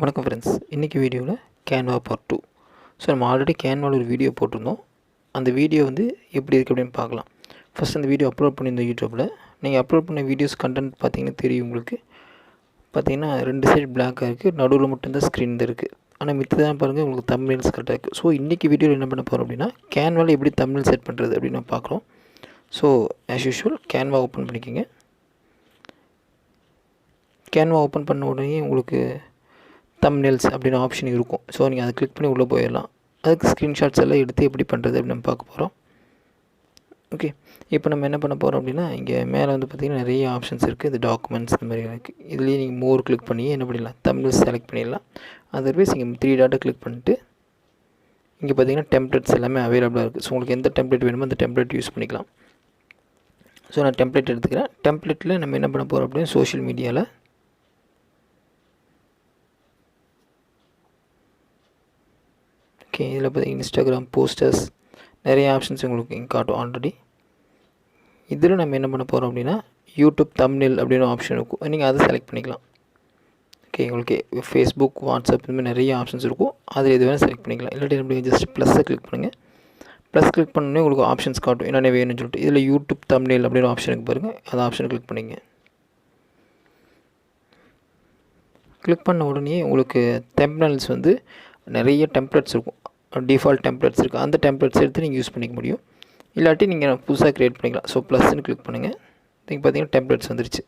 வணக்கம் ஃப்ரெண்ட்ஸ், இன்றைக்கி வீடியோவில் கேன்வா பார்ட் 2. ஸோ நம்ம ஆல்ரெடி கேன்வாவில் ஒரு வீடியோ போட்டிருந்தோம். அந்த வீடியோ வந்து எப்படி இருக்குது அப்படின்னு பார்க்கலாம். ஃபஸ்ட் அந்த வீடியோ அப்லோட் பண்ணியிருந்தோம் யூடியூப்பில். நீங்கள் அப்லோட் பண்ண வீடியோஸ் கண்டென்ட் பார்த்தீங்கன்னா தெரியும் உங்களுக்கு. பார்த்தீங்கன்னா 2 சைடு பிளாக்காக இருக்குது, நடுவில் மட்டும்தான் ஸ்க்ரீன் இருக்குது. ஆனால் மித்ததான் பாருங்கள் உங்களுக்கு தம்ப்நெயில்ஸ் கரெக்டாக இருக்குது. ஸோ இன்றைக்கி வீடியோவில் என்ன பண்ண போகிறோம் அப்படின்னா, கேன்வாவில் எப்படி தம்ப்நெயில் செட் பண்ணுறது அப்படின்னு நம்ம பார்க்குறோம். So as usual Canva open பண்ணிக்கோங்க. கேன்வா ஓப்பன் பண்ண உடனே உங்களுக்கு தம்ப்நெயில்ஸ் அப்படின்னு ஆப்ஷன் இருக்கும். ஸோ நீங்கள் அதை கிளிக் பண்ணி உள்ளே போயிடலாம். அதுக்கு ஸ்க்ரீன்ஷாட்ஸ் எல்லாம் எடுத்து எப்படி பண்ணுறது அப்படின்னு நம்ம பார்க்க போகிறோம். ஓகே, இப்போ நம்ம என்ன பண்ண போகிறோம் அப்படின்னா, இங்கே மேலே வந்து பார்த்திங்கன்னா நிறைய ஆப்ஷன்ஸ் இருக்குது. இது டாக்குமெண்ட்ஸ் இந்த மாதிரி இருக்குது. இதுலேயே நீங்கள் மோர் கிளிக் பண்ணி என்ன பண்ணிடலாம், தம்ப்நெயில்ஸ் செலக்ட் பண்ணிடலாம். அதர்வைஸ் இங்கே 3 டாட்டை கிளிக் பண்ணிட்டு இங்கே பார்த்திங்கன்னா டெம்ப்ளேட்ஸ் எல்லாமே அவைலபிளாக இருக்குது. ஸோ உங்களுக்கு எந்த டெம்ப்ளேட் வேணுமோ அந்த டெம்ப்ளேட் யூஸ் பண்ணிக்கலாம். ஸோ நான் டெம்ப்ளேட் எடுத்துக்கிறேன். டெம்ப்ளேட்டில் நம்ம என்ன பண்ண போகிறோம் அப்படின்னா, சோஷியல் மீடியாவில் ஓகே, இதில் பார்த்தீங்கன்னா இன்ஸ்டாகிராம் போஸ்டர்ஸ் நிறைய ஆப்ஷன்ஸ் உங்களுக்கு இங்கே காட்டும் ஆல்ரெடி. இதில் நம்ம என்ன பண்ண போகிறோம் அப்படின்னா, யூடியூப் தம்ப்நெயில் அப்படின்னு ஆப்ஷன் இருக்கும். நீங்கள் அதை செலக்ட் பண்ணிக்கலாம். ஓகே, உங்களுக்கு ஃபேஸ்புக், வாட்ஸ்அப் இந்த மாதிரி நிறைய ஆப்ஷன்ஸ் இருக்கும். அதில் எது வேணால் செலக்ட் பண்ணிக்கலாம். இல்லாட்டி எப்படி ஜஸ்ட் ப்ளஸ்ஸை கிளிக் பண்ணுங்கள். ப்ளஸ் கிளிக் பண்ணோன்னே உங்களுக்கு ஆப்ஷன்ஸ் காட்டும் என்னென்ன வேணும்னு சொல்லிட்டு. இதில் யூடியூப் தம்ப்நெயில் அப்படின்னு ஆப்ஷனுக்கு பாருங்கள், அந்த ஆப்ஷனை கிளிக் பண்ணிங்க. கிளிக் பண்ண உடனே உங்களுக்கு தம்ப்நெயில்ஸ் வந்து நிறைய டெம்ப்ளேட்ஸ் இருக்கும், டிஃபால்ட் டெம்ப்ளேட்ஸ் இருக்குது. அந்த டெம்ப்ளேட்ஸ் எடுத்து நீங்கள் யூஸ் பண்ணிக்க முடியும். இல்லாட்டி நீங்கள் புதுசாக க்ரியேட் பண்ணிக்கலாம். ஸோ ப்ளஸ்ன்னு கிளிக் பண்ணுங்கள். நீங்கள் பார்த்தீங்கன்னா டெம்ப்ளேட்ஸ் வந்துருச்சு.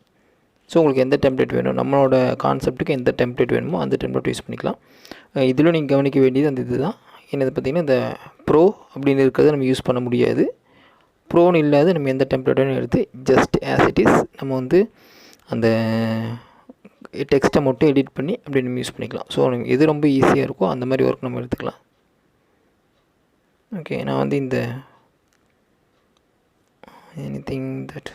ஸோ உங்களுக்கு எந்த டெம்ப்ளேட் வேணும், நம்மளோட கான்செப்ட்டுக்கு எந்த டெம்ப்ளேட் வேணுமோ அந்த டெம்ப்ளேட் யூஸ் பண்ணிக்கலாம். இதில் நீங்கள் கவனிக்க வேண்டியது அந்த இது தான். என்னது பார்த்திங்கன்னா, இந்த ப்ரோ அப்படின்னு இருக்கிறத நம்ம யூஸ் பண்ண முடியாது. ப்ரோன்னு இல்லாத நம்ம எந்த டெம்ப்ளேட் வேணும் எடுத்து ஜஸ்ட் ஆஸ் இட் இஸ் நம்ம வந்து அந்த டெக்ஸ்ட்டை மட்டும் எடிட் பண்ணி அப்படி நம்ம யூஸ் பண்ணிக்கலாம். ஸோ எது ரொம்ப ஈஸியாக இருக்கோ அந்த மாதிரி ஒர்க் நம்ம எடுத்துக்கலாம். ஓகே, நான் வந்து இந்த எனிதிங் தட்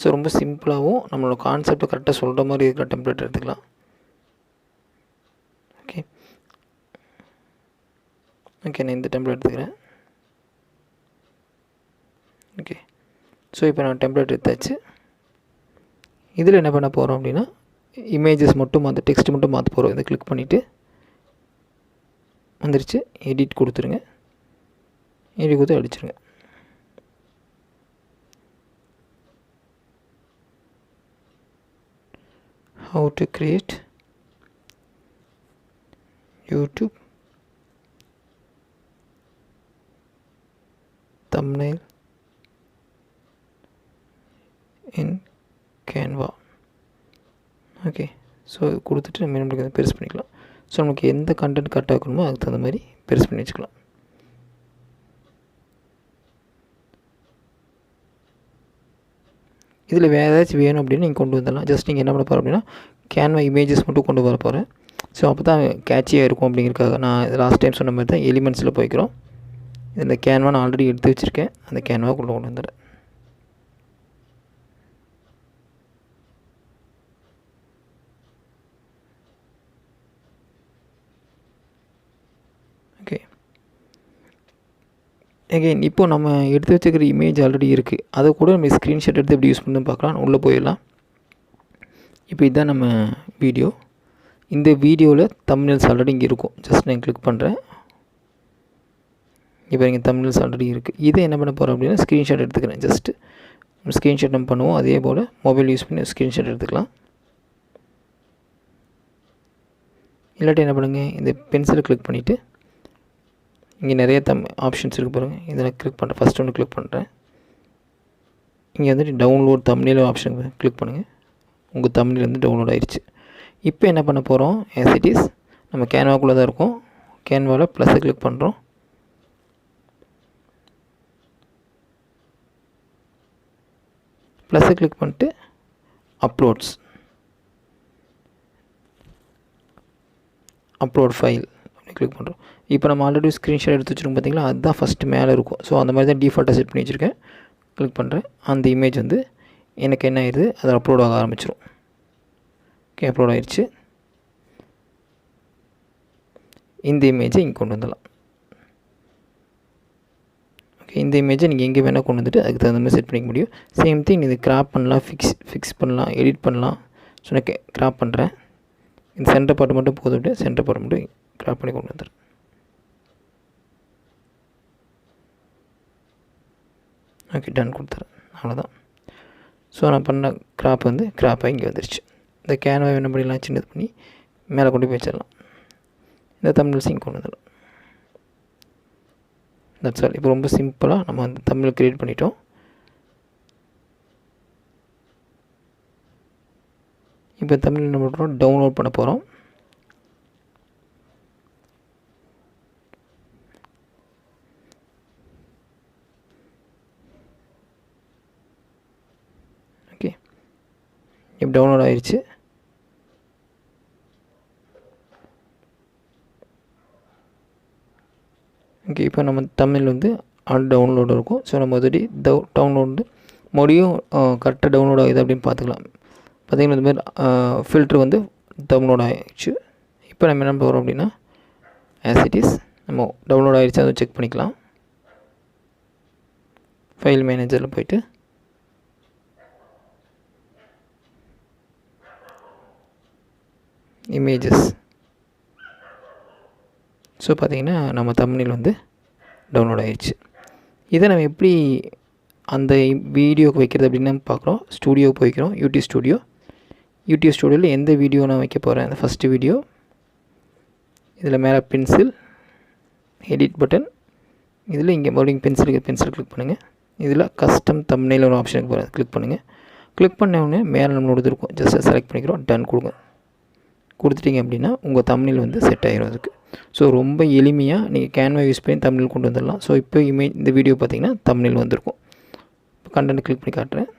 ஸோ ரொம்ப சிம்பிளாகவும் நம்மளோட கான்செப்டை கரெக்டாக சொல்கிற மாதிரி இருக்கிற டெம்ப்ளேட் எடுத்துக்கலாம். ஓகே ஓகே நான் இந்த டெம்ப்ளேட் எடுத்துக்கிறேன். ஓகே, ஸோ இப்போ நான் டெம்ப்ளேட் எடுத்தாச்சு. இதில் என்ன பண்ண போகிறோம் அப்படின்னா, இமேஜஸ் மட்டும் அந்த டெக்ஸ்ட் மட்டும் மாற்ற போகிறோம். இதை கிளிக் பண்ணிவிட்டு வந்துருச்சு, எடிட் கொடுத்துருங்க. எடிட் கொடுத்து அடிச்சிருங்க. How to create YouTube thumbnail in Canva. Okay, so கொடுத்துட்டு நம்ம நம்மளுக்கு அதை பெருசு பண்ணிக்கலாம். ஸோ நமக்கு எந்த கண்டென்ட் கரெக்டாக இருக்கணுமோ அதுக்கு தகுந்த மாதிரி பெருசு பண்ணி வச்சுக்கலாம். இதில் வேறு ஏதாச்சும் வேணும் அப்படின்னு நீங்கள் கொண்டு வந்துடலாம். ஜஸ்ட் நீங்கள் என்ன பண்ண போகிறோம் அப்படின்னா, கேன்வா இமேஜஸ் மட்டும் கொண்டு வர போகிறேன். ஸோ அப்போ தான் கேட்சியாக இருக்கும் அப்படிங்கிறதுக்காக நான் லாஸ்ட் டைம் சொன்ன மாதிரி தான் எலிமெண்ட்ஸில் போய்க்கிறோம். இந்த கேன்வா நான் ஆல்ரெடி எடுத்து வச்சுருக்கேன். அந்த கேன்வா கொண்டு வந்துடுறேன். ஓகே, அகெயின் இப்போ நம்ம எடுத்து வச்சுக்கிற இமேஜ் ஆல்ரெடி இருக்குது. அதை கூட நம்ம ஸ்க்ரீன்ஷாட் எடுத்து எப்படி யூஸ் பண்ணி பார்க்கலாம். உள்ளே போயிடலாம். இப்போ இதுதான் நம்ம வீடியோ. இந்த வீடியோவில் தம்ப்நெயில்ஸ் ஆல்ரெடி இங்கே இருக்கும். ஜஸ்ட் நான் கிளிக் பண்ணுறேன். இப்போ இங்கே தம்ப்நெயில்ஸ் ஆல்ரெடி இருக்குது. இதை என்ன பண்ண போகிறோம் அப்படின்னா, ஸ்க்ரீன்ஷாட் எடுத்துக்கிறேன். ஜஸ்ட்டு ஸ்க்ரீன்ஷாட் நம்ம பண்ணுவோம். அதே போல் மொபைல் யூஸ் பண்ணி ஸ்க்ரீன்ஷாட் எடுத்துக்கலாம். இல்லாட்டி என்ன பண்ணுங்கள், இந்த பென்சிலை கிளிக் பண்ணிவிட்டு இங்கே நிறைய ஆப்ஷன்ஸ் இருக்குது பாருங்கள். இதை நான் கிளிக் பண்ணுறேன். ஃபஸ்ட் ஒன்று கிளிக் பண்ணுறேன். இங்கே வந்துட்டு டவுன்லோட் தம்ப்நெயில் ஆப்ஷன் கிளிக் பண்ணுங்கள். உங்கள் தம்ப்நெயில் வந்து டவுன்லோட் ஆயிடுச்சு. இப்போ என்ன பண்ண போகிறோம், ஆஸ் இட் இஸ் நம்ம கேன்வாக்குள்ளே தான் இருக்கோம். கேன்வாவில் ப்ளஸ்ஸை கிளிக் பண்ணுறோம். ப்ளஸ்ஸை கிளிக் பண்ணிட்டு அப்லோட் ஃபைல் அப்படி கிளிக் பண்ணுறோம். இப்போ நம்ம ஆல்ரெடி ஸ்க்ரீன்ஷாட் எடுத்து வச்சுருக்கோம் பார்த்தீங்களா, அதுதான் ஃபஸ்ட்டு மேலே இருக்கும். ஸோ அந்த மாதிரி தான் டிஃபால்ட்டாக செட் பண்ணி வச்சுருக்கேன். கிளிக் பண்ணுறேன். அந்த இமேஜ் வந்து எனக்கு என்ன ஆயிடுது, அதில் அப்லோட் ஆக ஆரம்பிச்சிடும். ஓகே, அப்லோட் ஆயிடுச்சு. இந்த இமேஜை இங்கே கொண்டு வந்துடலாம். இந்த இமேஜை நீங்கள் எங்கே வேணால் கொண்டு வந்துட்டு அதுக்கு தகுந்த மாதிரி செட் பண்ணிக்க முடியும். சேம் திங் இது கிராப் பண்ணலாம், ஃபிக்ஸ் பண்ணலாம், எடிட் பண்ணலாம். ஸோ நான் கிராப் பண்ணுறேன். இந்த சென்டர் பார்ட் மட்டும் போதுவிட்டு சென்டர் பார்ட் மட்டும் கிராப் பண்ணி கொண்டு வந்துடுறேன். ஓகே, டன் கொடுத்துறேன். அவ்வளோதான். ஸோ நான் பண்ண கிராப் வந்து கிராப்பாக இங்கே வந்துருச்சு. இந்த கேன்வா என்ன பண்ணிடலாம், சின்னது பண்ணி மேலே கொண்டு போய் வச்சிடலாம். இந்த தம்ப்நெயில்ஸ் இங்கே கொண்டு வந்துடலாம். That's all. இப்போ ரொம்ப சிம்பிளாக நம்ம வந்து தம்ப்நெயில் க்ரியேட் பண்ணிட்டோம். இப்போ தம்ப்நெயில் என்ன பண்ணுறோம், டவுன்லோட் பண்ண போகிறோம். ஓகே, இப்போ டவுன்லோட் ஆயிடுச்சு. ஓகே, இப்போ நம்ம தம்ப்நெயில் வந்து டவுன்லோடு இருக்கும். ஸோ நம்ம ஆல்ரெடி டவுன்லோடு மறுபடியும் கரெக்டாக டவுன்லோட் ஆகுது அப்படின்னு பார்த்துக்கலாம். பார்த்திங்கன்னா இந்த மாதிரி ஃபில்ட்ரு வந்து டவுன்லோட் ஆகிடுச்சு. இப்போ நம்ம என்ன போகிறோம் அப்படின்னா, ஆஸ் இட் இஸ் நம்ம டவுன்லோட் ஆகிடுச்சு அதை செக் பண்ணிக்கலாம். ஃபைல் மேனேஜரில் போய்ட்டு இமேஜஸ். ஸோ பார்த்திங்கன்னா நம்ம தம்ப்நெயில் வந்து டவுன்லோட் ஆகிடுச்சு. இதை நம்ம எப்படி அந்த வீடியோக்கு வைக்கிறது அப்படின்னு பார்க்குறோம். ஸ்டூடியோவுக்கு வைக்கிறோம், யூடியூப் ஸ்டூடியோவில் எந்த வீடியோ நான் வைக்க போகிறேன், அந்த ஃபஸ்ட்டு வீடியோ. இதில் மேலே பென்சில், எடிட் பட்டன், இதில் இங்கே மறுபடியும் பென்சில் கிளிக் பண்ணுங்கள். இதில் கஸ்டம் தம்ப்நெயில் ஒரு ஆப்ஷனுக்கு போகிறேன், கிளிக் பண்ணுங்கள். கிளிக் பண்ண உடனே மேலே நம்மளோட இது இருக்கும், ஜஸ்ட் செலக்ட் பண்ணிக்கிறோம், டன் கொடுங்க. கொடுத்துட்டிங்க அப்படின்னா உங்கள் தம்ப்நெயில் வந்து செட் ஆகிரும் அதுக்கு. ஸோ ரொம்ப எளிமையாக நீங்கள் கேன்வா யூஸ் பண்ணி தம்ப்நெயில் கொண்டு வந்துடலாம். ஸோ இப்போ இந்த வீடியோ பார்த்திங்கன்னா தம்ப்நெயில் வந்திருக்கும். இப்போ கண்டென்ட் கிளிக் பண்ணி காட்டுறேன்.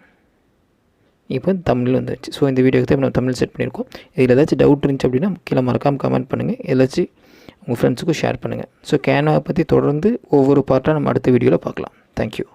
இப்போ தம்ப்நெயில் வந்துருச்சு. ஸோ இந்த வீடியோக்கு தான் நம்ம தம்ப்நெயில் செட் பண்ணியிருக்கோம். இதில் ஏதாச்சும் டவுட் இருந்துச்சு அப்படின்னா கீழே மறக்காமல் கமெண்ட் பண்ணுங்கள். ஏதாச்சும் உங்கள் ஃப்ரெண்ட்ஸுக்கும் ஷேர் பண்ணுங்கள். ஸோ கேன்வா பற்றி தொடர்ந்து ஒவ்வொரு பார்ட்டாக நம்ம அடுத்த வீடியோவில் பார்க்கலாம். தேங்க்யூ.